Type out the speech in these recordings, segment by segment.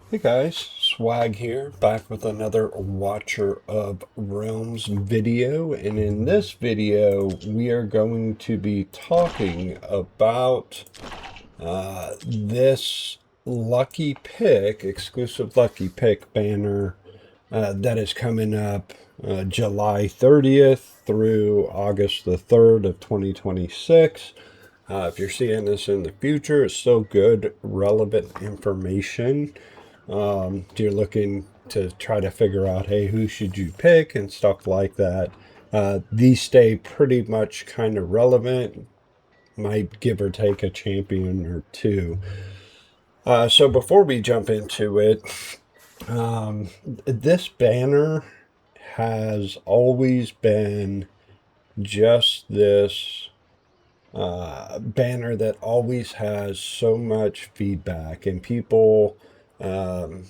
Hey guys, Swag here, back with another Watcher of Realms video. And in this video, we are going to be talking about this lucky pick, exclusive lucky pick banner that is coming up July 30th through August the 3rd of 2026. If you're seeing this in the future, it's still good, relevant information. You're looking to try to figure out, hey, who should you pick and stuff like that. These stay pretty much kind of relevant, might give or take a champion or two. So before we jump into it, this banner has always been just this banner that always has so much feedback, and people, um,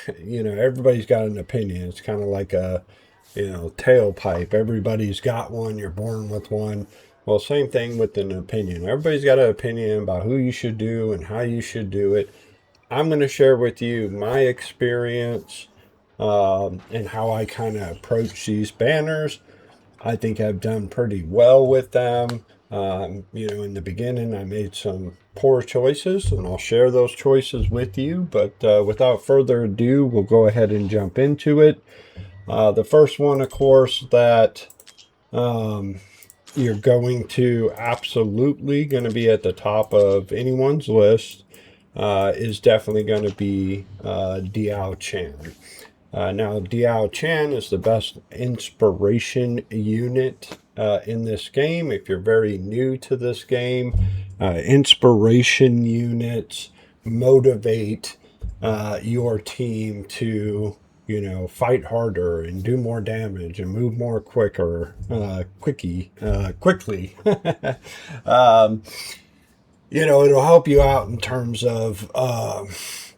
everybody's got an opinion. It's kind of like a, tailpipe. Everybody's got one. You're born with one. Well, same thing with an opinion. Everybody's got an opinion about who you should do and how you should do it. I'm going to share with you my experience and how I kind of approach these banners. I think I've done pretty well with them. In the beginning, I made some poor choices, and I'll share those choices with you. But without further ado, we'll go ahead and jump into it. The first one, of course, that you're absolutely going to be at the top of anyone's list is definitely going to be Diao Chan. Now, Diao Chan is the best inspiration unit in this game. If you're very new to this game, inspiration units motivate your team to, fight harder and do more damage and move more quickly. um, it'll help you out in terms of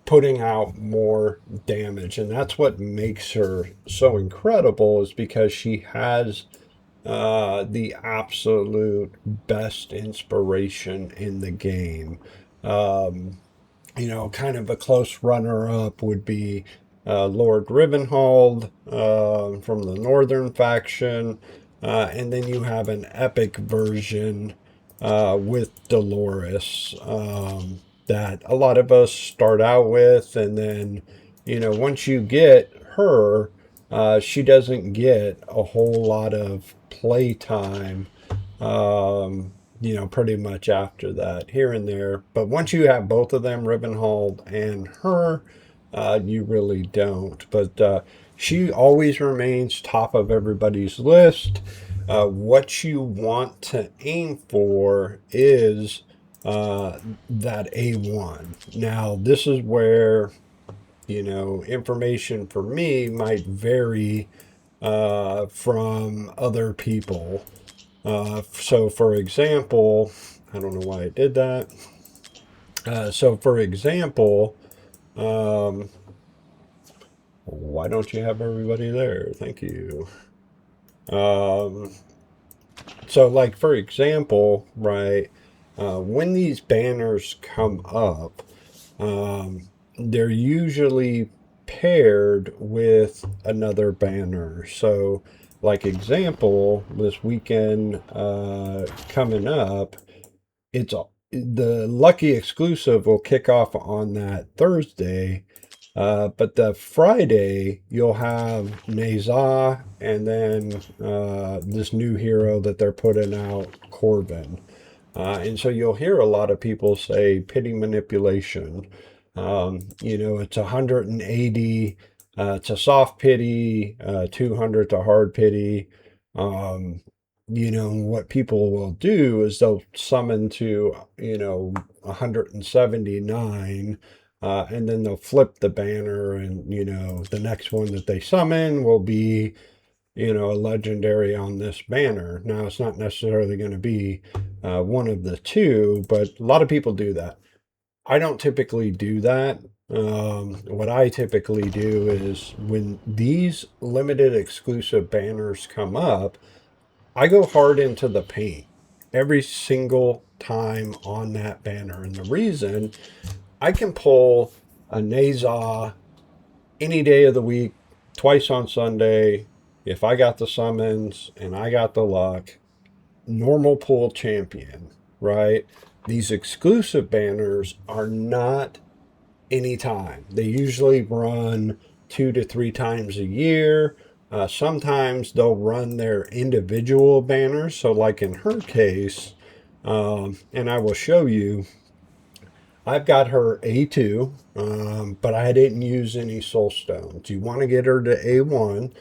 putting out more damage, and that's what makes her so incredible, is because she has the absolute best inspiration in the game. Kind of a close runner-up would be Lord Rivenhold from the Northern faction, and then you have an epic version with Dolores that a lot of us start out with, and then once you get her, she doesn't get a whole lot of play time. Pretty much after that, here and there. But once you have both of them, Rivenhold and her, you really don't. But she always remains top of everybody's list. What you want to aim for is that A1. Now, this is where, information for me might vary from other people. So, for example, I don't know why I did that. For example, why don't you have everybody there? Thank you. Like, for example, right, when these banners come up, they're usually paired with another banner. So, like, example, this weekend coming up, it's the lucky exclusive will kick off on that Thursday. But the Friday, you'll have Neza, and then this new hero that they're putting out, Corbin. And so you'll hear a lot of people say pity manipulation. It's 180 to soft pity, 200 to hard pity. What people will do is they'll summon to, 179, and then they'll flip the banner, and, the next one that they summon will be, a legendary on this banner. Now, it's not necessarily going to be one of the two, but a lot of people do that. I don't typically do that. What I typically do is when these limited exclusive banners come up, I go hard into the paint every single time on that banner. And the reason, I can pull a Naza any day of the week, twice on Sunday. If I got the summons and I got the luck, normal pool champion, right? These exclusive banners are not anytime. They usually run 2 to 3 times a year. Sometimes they'll run their individual banners. So, like in her case, and I will show you, I've got her A2, but I didn't use any soul stones. You want to get her to A1.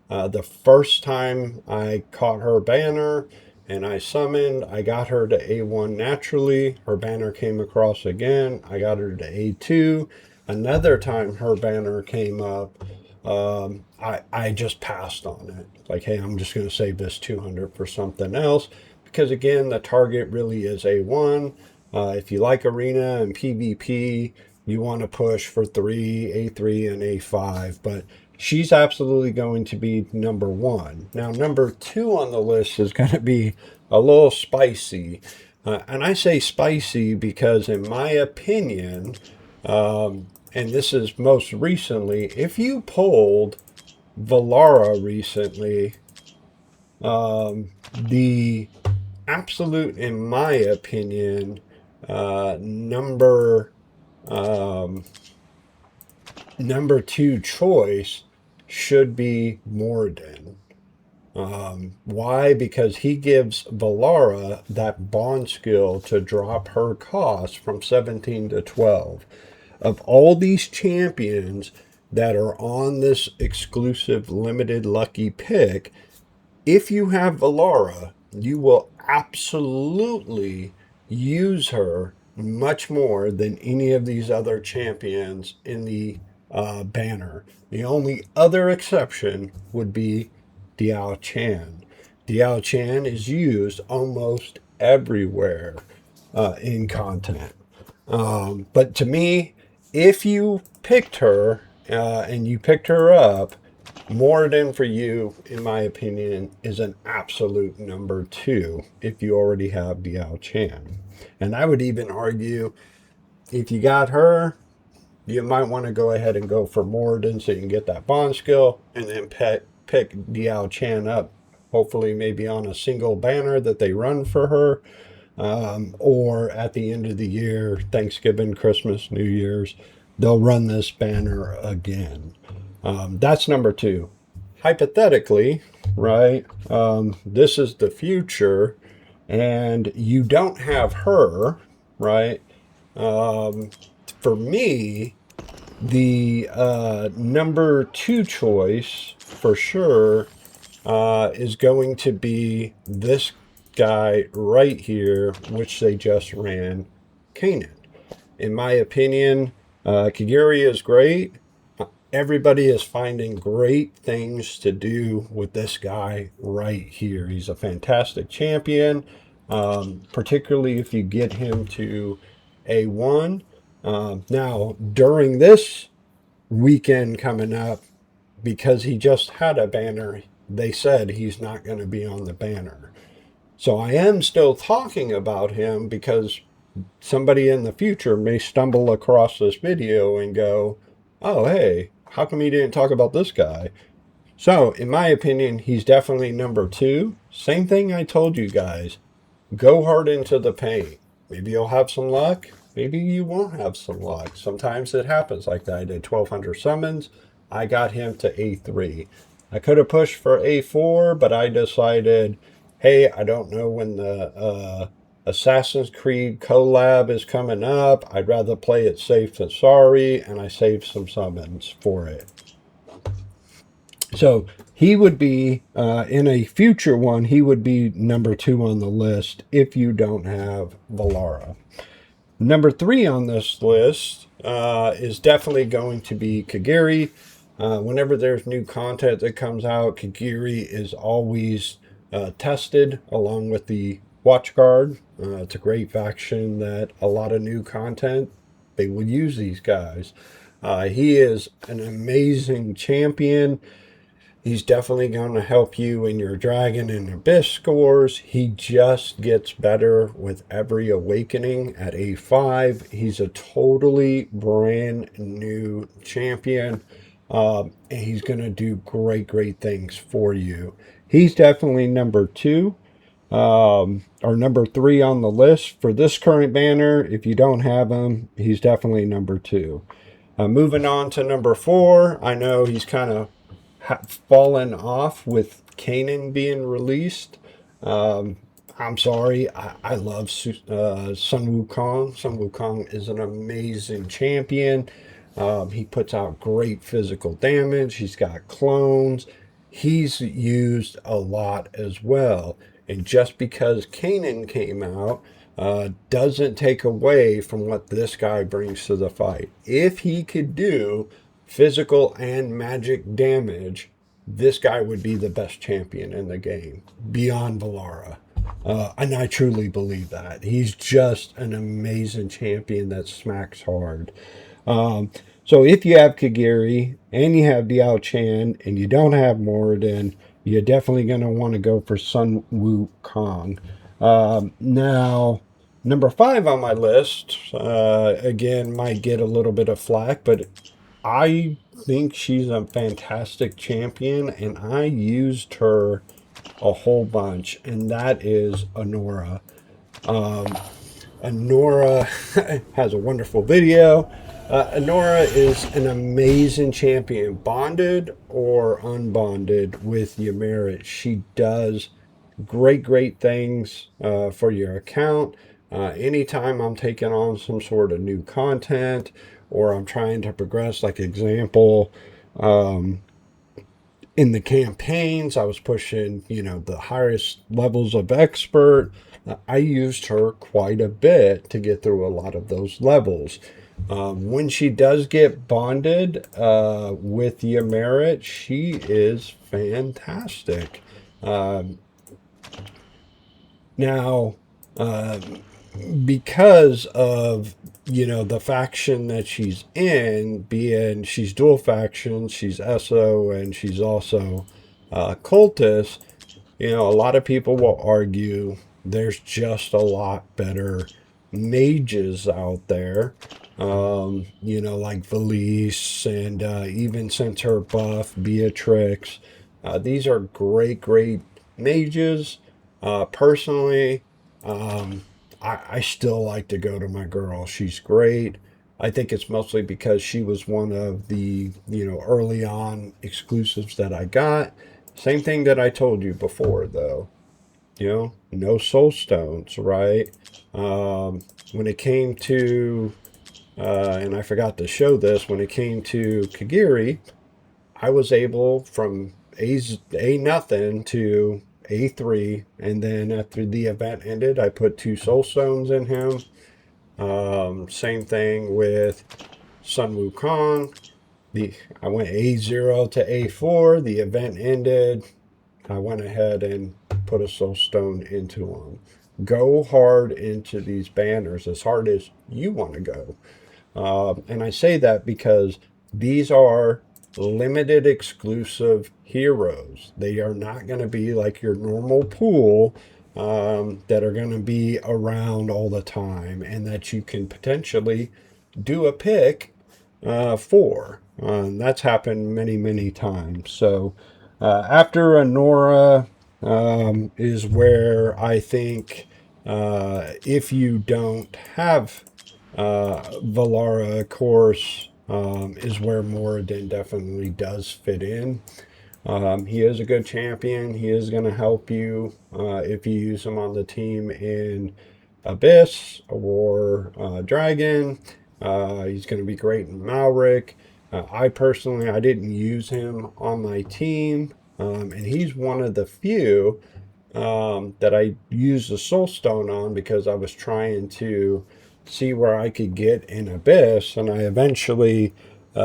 The first time I caught her banner and I summoned, I got her to A1 naturally. Her banner came across again. I got her to A2. Another time her banner came up, I just passed on it. Like, hey, I'm just going to save this 200 for something else. Because again, the target really is A1. If you like arena and PvP, you want to push for A3 and A5. But she's absolutely going to be number one. Now, number two on the list is going to be a little spicy. And I say spicy because, in my opinion, and this is most recently, if you pulled Valara recently, the absolute, in my opinion, number two choice should be Morden. Why? Because he gives Valara that bond skill to drop her cost from 17 to 12. Of all these champions that are on this exclusive limited lucky pick, if you have Valara, you will absolutely use her much more than any of these other champions in the banner. The only other exception would be Diao Chan. Diao Chan is used almost everywhere in content. But to me, if you picked her and you picked her up, Moradin for you, in my opinion, is an absolute number two if you already have Diao Chan. And I would even argue if you got her, you might want to go ahead and go for Moradin so you can get that bond skill and then pick Diao Chan up, hopefully maybe on a single banner that they run for her. Or at the end of the year, Thanksgiving, Christmas, New Year's, they'll run this banner again. That's number two. Hypothetically, right, this is the future, and you don't have her, right? For me, the number two choice for sure is going to be this guy right here, which they just ran, Kanan. In my opinion, Kagiri is great. Everybody is finding great things to do with this guy right here. He's a fantastic champion, particularly if you get him to A1. Now, during this weekend coming up, because he just had a banner, they said he's not going to be on the banner. So I am still talking about him because somebody in the future may stumble across this video and go, oh, hey, how come you didn't talk about this guy? So, in my opinion, he's definitely number two. Same thing I told you guys. Go hard into the paint. Maybe you'll have some luck. Maybe you won't have some luck. Sometimes it happens like that. I did 1,200 summons. I got him to A3. I could have pushed for A4, but I decided, hey, I don't know when the Assassin's Creed collab is coming up. I'd rather play it safe than sorry, and I saved some summons for it. So he would be, in a future one, he would be number two on the list if you don't have Valara. Number three on this list is definitely going to be Kagiri. Whenever there's new content that comes out, Kagiri is always tested along with the Watchguard. It's a great faction that a lot of new content, they would use these guys. He is an amazing champion. He's definitely going to help you in your Dragon and Abyss scores. He just gets better with every awakening at A5. He's a totally brand new champion. And he's going to do great things for you. He's definitely number two, or number three on the list for this current banner. If you don't have him, he's definitely number two. Moving on to number four, I know he's kind of fallen off with Kanan being released. Um, I'm sorry, I love Sun Wukong. Sun Wukong is an amazing champion. He puts out great physical damage. He's got clones. He's used a lot as well. And just because Kanan came out doesn't take away from what this guy brings to the fight. If he could do physical and magic damage, this guy would be the best champion in the game, beyond Valara. And I truly believe that. He's just an amazing champion that smacks hard. Um, so if you have Kagiri and you have Diao Chan and you don't have Moradin, you're definitely going to want to go for Sun Wukong. Now, number five on my list, again, might get a little bit of flack, but I think she's a fantastic champion, and I used her a whole bunch, and that is Honora. Honora has a wonderful video. Honora is an amazing champion, bonded or unbonded with Ymeric. She does great things for your account. Anytime I'm taking on some sort of new content or I'm trying to progress, like example, in the campaigns, I was pushing, the highest levels of expert. I used her quite a bit to get through a lot of those levels. When she does get bonded with Ymeric, she is fantastic. Now, because of the faction that she's in, being she's dual faction, she's ESO and she's also cultist, a lot of people will argue there's just a lot better mages out there, like Valise, and even since her buff, Beatrix. These are great mages. Personally, I still like to go to my girl. She's great. I think it's mostly because she was one of the, early on exclusives that I got. Same thing that I told you before, though. No soul stones, right? When it came to, and I forgot to show this, when it came to Kagiri, I was able from A nothing to A3, and then after the event ended, I put 2 soul stones in him. Same thing with Sun Wukong. I went A0 to A4. The event ended. I went ahead and put a soul stone into them. Go hard into these banners as hard as you want to go. And I say that because these are limited exclusive heroes. They are not going to be like your normal pool that are going to be around all the time and that you can potentially do a pick for. That's happened many times. So after Honora is where I think if you don't have Valara, of course, is where Moradin definitely does fit in. He is a good champion. He is going to help you if you use him on the team in Abyss or Dragon. He's going to be great in Malric. I personally, I didn't use him on my team, and he's one of the few that I used the Soul Stone on because I was trying to see where I could get in Abyss, and I eventually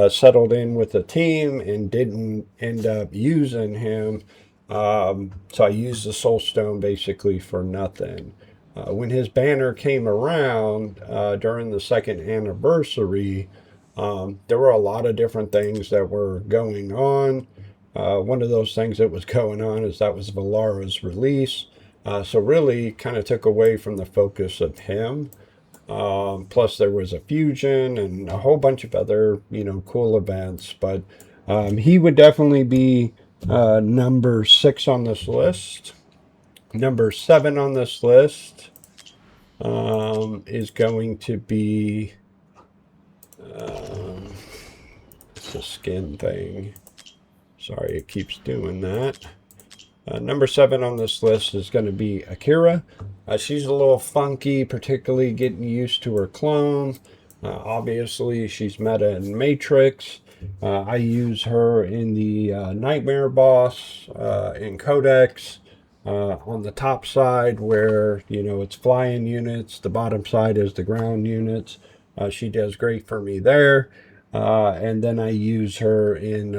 settled in with the team and didn't end up using him. So I used the Soul Stone basically for nothing. When his banner came around during the 2nd anniversary, there were a lot of different things that were going on. One of those things that was going on is that was Valara's release. So really kind of took away from the focus of him. Plus there was a fusion and a whole bunch of other, cool events. But he would definitely be number 6 on this list. Number 7 on this list is going to be it's a skin thing. Sorry, it keeps doing that. Number 7 on this list is going to be Akira. She's a little funky, particularly getting used to her clone. Obviously, she's meta in Matrix. I use her in the Nightmare boss in Codex. On the top side where, it's flying units. The bottom side is the ground units. She does great for me there. And then I use her in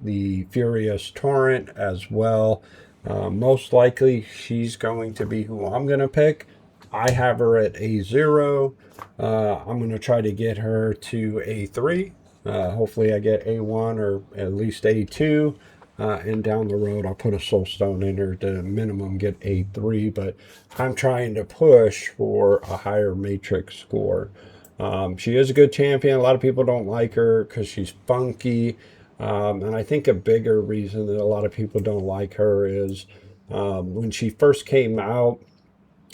the Furious Torrent as well. Most likely she's going to be who I'm going to pick. I have her at A0. I'm going to try to get her to A3. Hopefully I get A1 or at least A2. And down the road, I'll put a soul stone in her to minimum get A3. But I'm trying to push for a higher matrix score. She is a good champion. A lot of people don't like her because she's funky. And I think a bigger reason that a lot of people don't like her is when she first came out,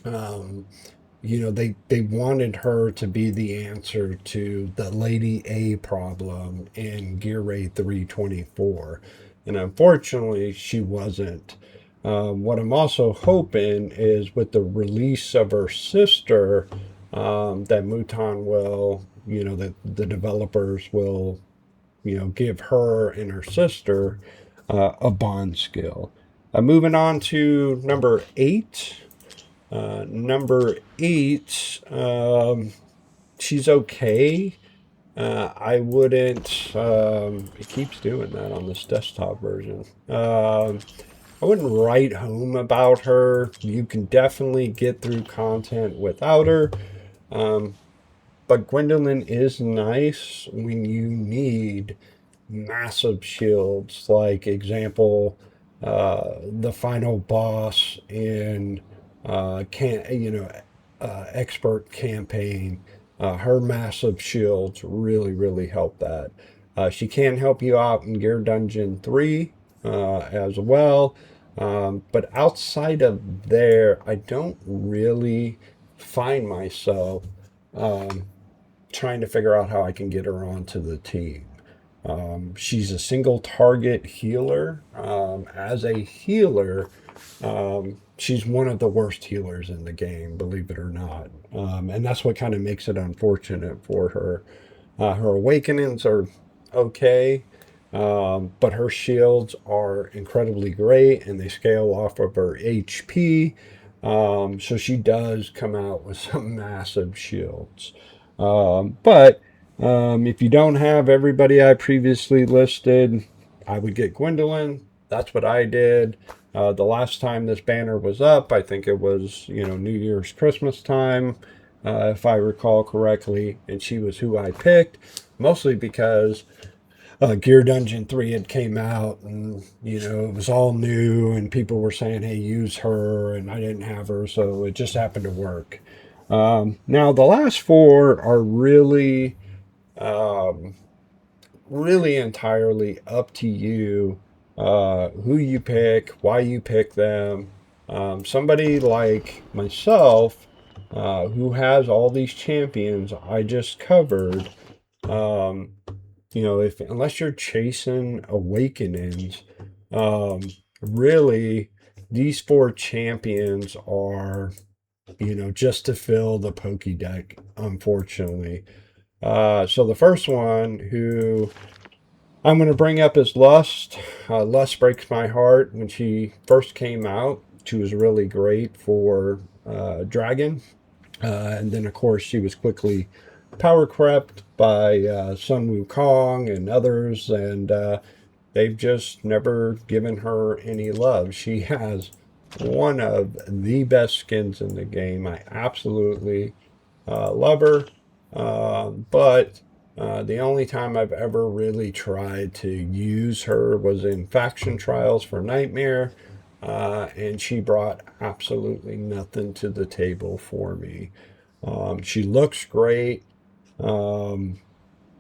they wanted her to be the answer to the Lady A problem in Gear Raid 324. And unfortunately, she wasn't. What I'm also hoping is with the release of her sister, that moonton will, the developers will, give her and her sister a bond skill. Moving on to number 8. Number 8, she's okay. I wouldn't, it keeps doing that on this desktop version. I wouldn't write home about her. You can definitely get through content without her. But Gwendolyn is nice when you need massive shields, like example, the final boss in expert campaign. Her massive shields really, really help that. She can help you out in Gear Dungeon 3 as well. But outside of there, I don't really find myself trying to figure out how I can get her onto the team. She's a single target healer. As a healer, she's one of the worst healers in the game, believe it or not. And that's what kind of makes it unfortunate for her. Her awakenings are okay, but her shields are incredibly great and they scale off of her HP. So she does come out with some massive shields. But if you don't have everybody I previously listed, I would get Gwendolyn. That's what I did. The last time this banner was up, I think it was, New Year's, Christmas time, if I recall correctly. And she was who I picked, mostly because Gear Dungeon 3 had came out and, it was all new and people were saying, hey, use her, and I didn't have her, so it just happened to work. Now, the last 4 are really, really entirely up to you, who you pick, why you pick them. Somebody like myself, who has all these champions I just covered, unless you're chasing awakenings, really, these 4 champions are, just to fill the Pokédex, unfortunately. So the first one who I'm going to bring up is Lust. Lust breaks my heart. When she first came out, she was really great for Dragon. And then, of course, she was quickly power crept by Sun Wukong and others, and they've just never given her any love. She has one of the best skins in the game. I absolutely love her, but The only time I've ever really tried to use her was in faction trials for Nightmare, and she brought absolutely nothing to the table for me. She looks great, um,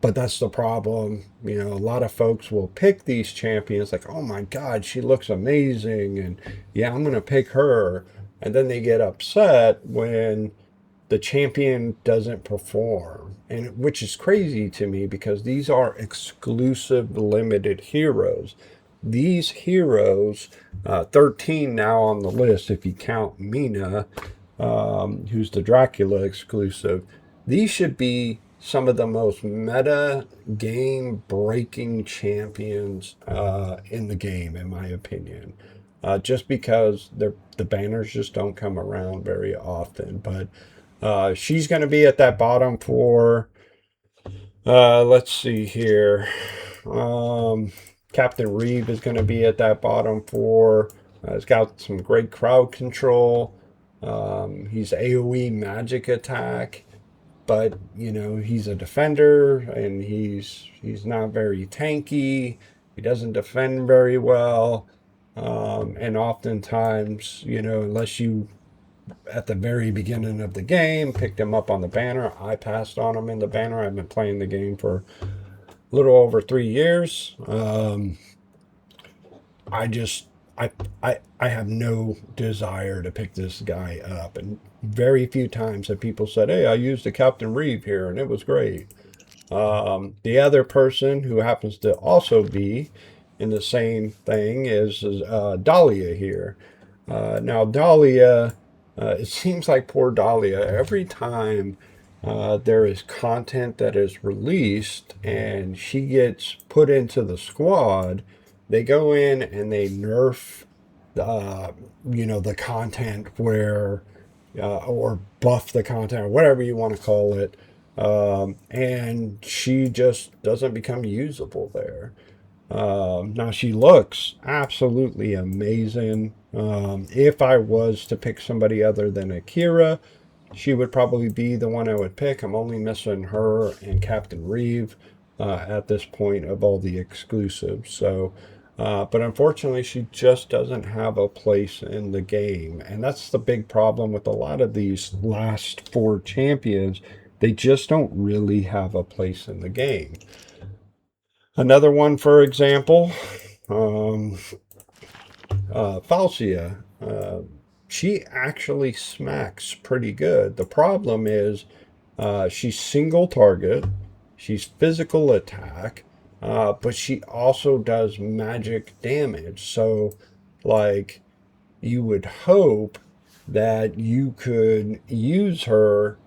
but that's the problem. You know, a lot of folks will pick these champions like, oh my God, she looks amazing, and yeah, I'm going to pick her. And then they get upset when the champion doesn't perform, and which is crazy to me because these are exclusive limited heroes. These heroes, 13 now on the list if you count Mina, who's the Dracula exclusive. These should be some of the most meta game breaking champions in the game, in my opinion. Just because the banners just don't come around very often. But she's going to be at that bottom four. Let's see here. Um, Captain Reeve is going to be at that bottom four. He's got some great crowd control. He's AoE magic attack, but you know he's a defender and he's not very tanky. He doesn't defend very well, and oftentimes, you know, unless you at the very beginning of the game picked him up on the banner, I passed on him in the banner. I've been playing the game for a little over 3 years. I just I have no desire to pick this guy up, and very few times have people said, "Hey, I used the Captain Reeve here, and it was great." The other person who happens to also be in the same thing is Dahlia here. Now, Dahlia, it seems like poor Dahlia, every time there is content that is released and she gets put into the squad, they go in and they nerf, uh, you know, the content where, or buff the content, or whatever you want to call it. And she just doesn't become usable there. Now she looks absolutely amazing. If I was to pick somebody other than Akira, she would probably be the one I would pick. I'm only missing her and Captain Reeve at this point of all the exclusives. So, but unfortunately, she just doesn't have a place in the game, and that's the big problem with a lot of these last four champions. They just don't really have a place in the game. Another one, for example, um, Falsia. She actually smacks pretty good. The problem is she's single target, she's physical attack, but she also does magic damage. So, like, you would hope that you could use her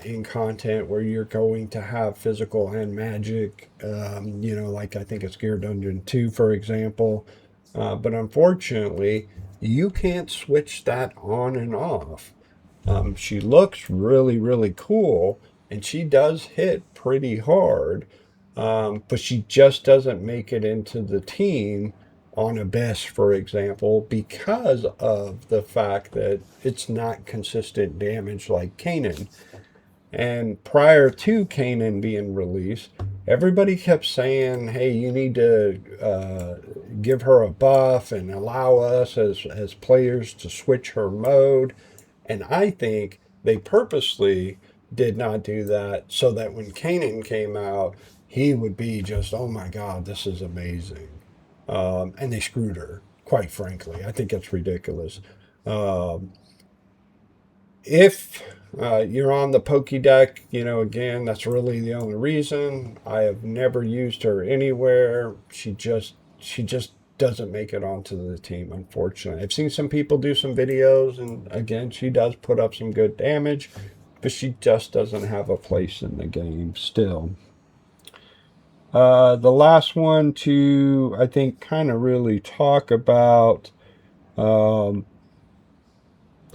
in content where you're going to have physical and magic, you know, like I think it's Gear Dungeon 2, for example. But unfortunately, you can't switch that on and off. She looks really, really cool, and she does hit pretty hard, but she just doesn't make it into the team on Abyss, for example, because of the fact that it's not consistent damage like Kanan. And prior to Kanan being released, everybody kept saying, hey, you need to give her a buff and allow us as players to switch her mode. And I think they purposely did not do that so that when Kanan came out, he would be just, oh my God, this is amazing. And they screwed her, quite frankly. I think it's ridiculous. Um, if you're on the Pokédeck, you know, again, that's really the only reason. I have never used her anywhere. She just doesn't make it onto the team, unfortunately. I've seen some people do some videos, and again, she does put up some good damage, but she just doesn't have a place in the game still. The last one to, I think, kind of really talk about um,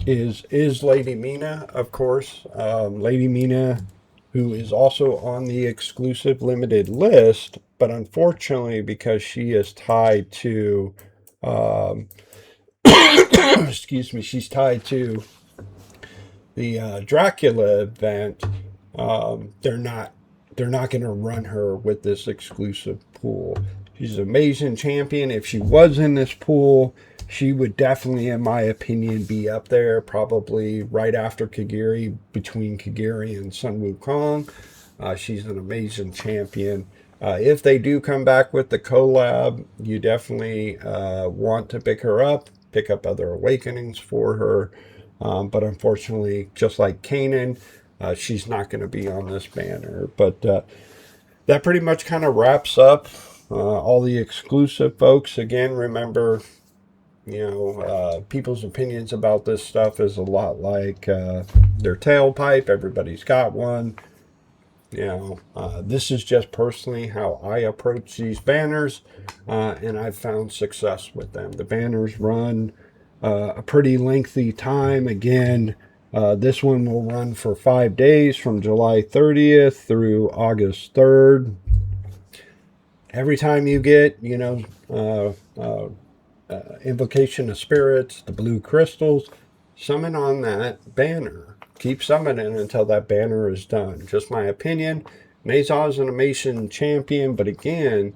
is Lady Mina, of course. Lady Mina, who is also on the exclusive limited list, but unfortunately, because she is tied to, um, excuse me, she's tied to the Dracula event. They're they're not going to run her with this exclusive pool. She's an amazing champion. If she was in this pool, she would definitely, in my opinion, be up there, probably right after Kagiri, between Kagiri and Sun Wukong. She's an amazing champion. If they do come back with the collab, you definitely want to pick her up, pick up other awakenings for her. But unfortunately, just like Kanan, she's not going to be on this banner. But that pretty much kind of wraps up all the exclusive, folks. Again, remember, people's opinions about this stuff is a lot like their tailpipe. Everybody's got one. This is just personally how I approach these banners, and I've found success with them. The banners run a pretty lengthy time. Again, this one will run for 5 days from July 30th through August 3rd. Every time you get, invocation of spirits, the blue crystals, summon on that banner. Keep summoning until that banner is done. Just my opinion. Nezha is an amazing champion, but again,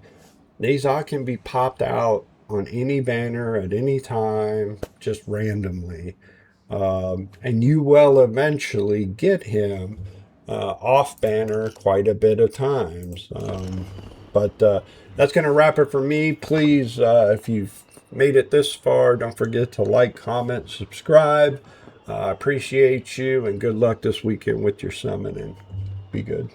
Nezha can be popped out on any banner at any time, just randomly. And you will eventually get him off banner quite a bit of times. But that's going to wrap it for me. Please, if you've made it this far, don't forget to like, comment, subscribe. I appreciate you, and good luck this weekend with your summoning. Be good.